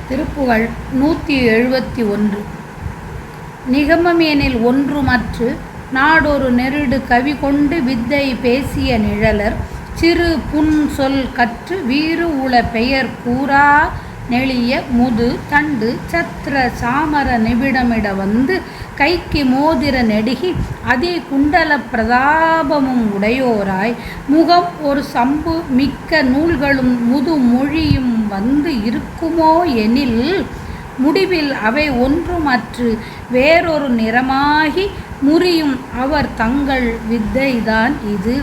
திருப்புகழ் 171. நிகமமேனில் ஒன்றுமற்று நாடொரு நெருடு கவிகொண்டு வித்தை பேசிய நிழலர் சிறு புன்சொல் கற்று வீறு உள பெயர் கூறா நெளிய முது தண்டு சத்திர சாமர நிபிடமிட வந்து கைக்கு மோதிர நெடுகி அதி குண்டல பிரதாபமும் உடையோராய் முகம் ஒரு சம்பு மிக்க நூல்களும் முது மொழியும் வந்து இருக்குமோ எனில் முடிவில் அவை ஒன்றுமற்று வேறொரு நிறமாகி முறியும் அவர் தங்கள் வித்தைதான் இது.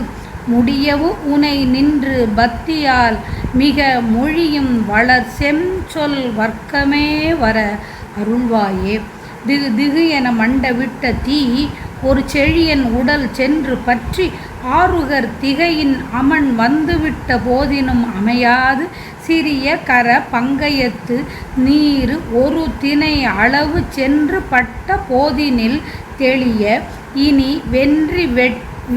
முடியவு உனை நின்று பக்தியால் மிக மொழியும் வளர் செம்சொல் வர்க்கமே வர அருள்வாயே. திகு திகு என மண்ட விட்ட தீ ஒரு செழியன் உடல் சென்று பற்றி ஆருகர் திகையின் அமன் வந்துவிட்ட போதினும் அமையாது சிறிய கர பங்கயத்து நீர் ஒரு திணை அளவு சென்று பட்ட போதினில் தெளிய இனி வென்றி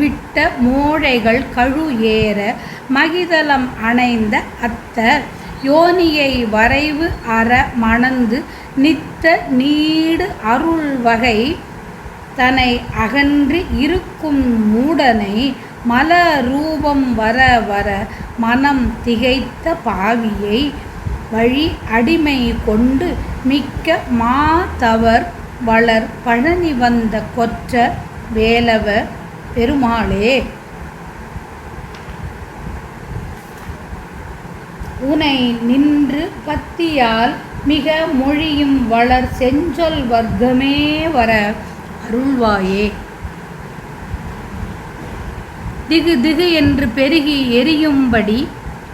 விட்ட மோழைகள் கழு ஏற மகிதலம் அணைந்த அத்த யோனியை வரைவு அற மணந்து நித்த நீடு அருள் வகை தனை அகன்றி இருக்கும் மூடனை மல ரூபம் வர வர மனம் திகைத்த பாவியை வழி அடிமை கொண்டு மிக்க மாதவர் வளர் பழனி வந்த கொற்ற வேலவ பெருமாளே. உனை நின்று பக்தியால் மிக மொழியும் வளர் செஞ்சொல் வர்க்கமே வர அருள்வாயே. திகு திகு என்று பெருகி எரியும்படி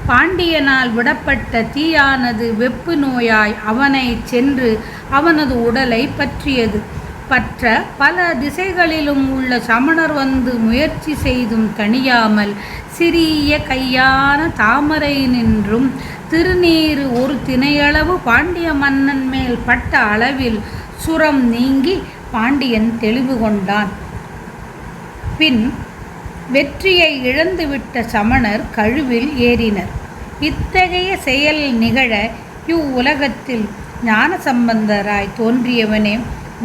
பாண்டியனால் விடப்பட்ட தீயானது வெப்பு நோயாய் அவனை சென்று அவனது உடலை பற்றியது. பற்ற பல திசைகளிலும் உள்ள சமணர் வந்து முயற்சி செய்தும் தணியாமல் சிறிய கையான தாமரை நின்றும் திருநீறு ஒரு திணையளவு பாண்டிய மன்னன் மேல் பட்ட அளவில் சுரம் நீங்கி பாண்டியன் தெளிவு கொண்டான். பின் வெற்றியை இழந்துவிட்ட சமணர் கழுவில் ஏறினர். இத்தகைய செயல் நிகழ இவ்வுலகத்தில் ஞானசம்பந்தராய் தோன்றியவனே,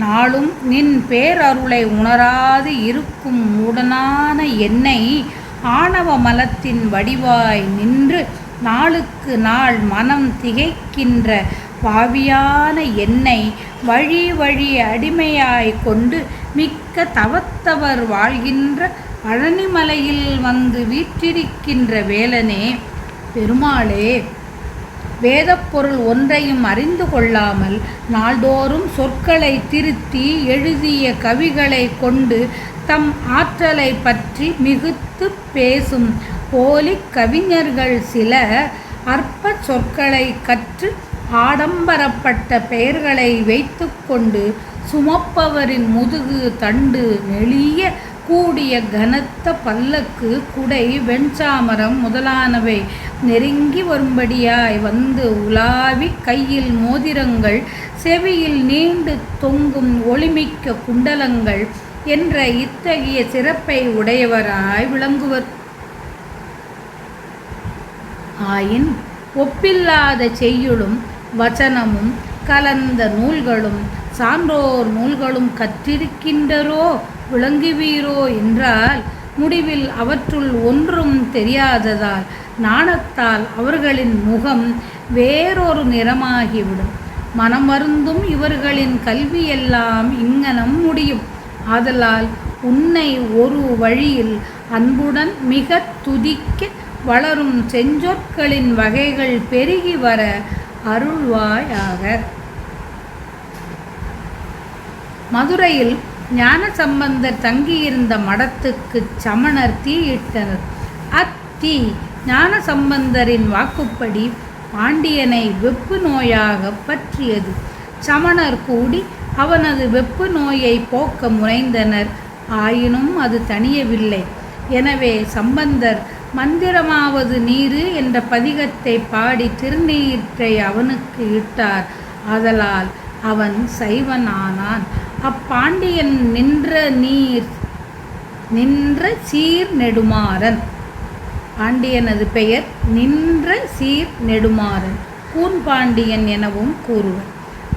நாளும் நின் பேரருளை உணராது இருக்கும் மூடனான என்னை ஆணவ மலத்தின் வடிவாய் நின்று நாளுக்கு நாள் மனம் திகைக்கின்ற பாவியான என்னை வழி வழி அடிமையாய் கொண்டு மிக்க தவத்தவர் வாழ்கின்ற பழனிமலையில் வந்து வீற்றிருக்கின்ற வேலனே பெருமாளே. வேதப்பொருள் ஒன்றையும் அறிந்து கொள்ளாமல் நாள்தோறும் சொற்களை திருத்தி எழுதிய கவிகளை கொண்டு தம் ஆற்றலை பற்றி மிகுத்து பேசும் போலி கவிஞர்கள் சில அற்ப சொற்களை கற்று ஆடம்பரப்பட்ட பெயர்களை வைத்து கொண்டு சுமப்பவரின் முதுகு தண்டு நெளிய கூடிய கனத்த பல்லக்கு குடை வெண்சாமரம் முதலானவை நெருங்கி வரும்படியாய் வந்து உலாவி கையில் மோதிரங்கள் செவியில் நீண்டு தொங்கும் ஒளிமிக்க குண்டலங்கள் என்ற இத்தகைய சிறப்பை உடையவராய் விளங்குவர். ஆயின் ஒப்பில்லாத செய்யுளும் வசனமும் கலந்த நூல்களும் சான்றோர் நூல்களும் கற்றிருக்கின்றரோ விளங்குவீரோ என்றால் முடிவில் அவற்றுள் ஒன்றும் தெரியாததால் நாணத்தால் அவர்களின் முகம் வேறொரு நிறமாகிவிடும். மனமருந்தும் இவர்களின் கல்வியெல்லாம் இங்ஙனம் முடியும். ஆதலால் உன்னை ஒரு வழியில் அன்புடன் மிக துதிக்க வளரும் செஞ்சொற்களின் வகைகள் பெருகி வர அருள்வாயாக. மதுரையில் ஞானசம்பந்தர் தங்கியிருந்த மடத்துக்கு சமணர் தீயிட்டனர். அத்தீ ஞானசம்பந்தரின் வாக்குப்படி பாண்டியனை வெப்பு நோயாக பற்றியது. சமணர் கூடி அவனது வெப்பு நோயை போக்க முனைந்தனர். ஆயினும் அது தணியவில்லை. எனவே சம்பந்தர் மந்திரமாவது நீரு என்ற பதிகத்தை பாடி திருநீற்றை அவனுக்கு இட்டார். ஆதலால் அவன் சைவன் ஆனான். அப்பாண்டியன் நின்ற சீர் நெடுமாறன். பாண்டியனது பெயர் நின்ற சீர் நெடுமாறன். கூன்பாண்டியன் எனவும் கூறுவர்.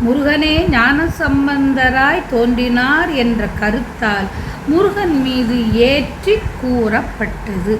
முருகனே ஞானசம்பந்தராய் தோன்றினார் என்ற கருத்தால் முருகன் மீது ஏற்றி கூறப்பட்டது.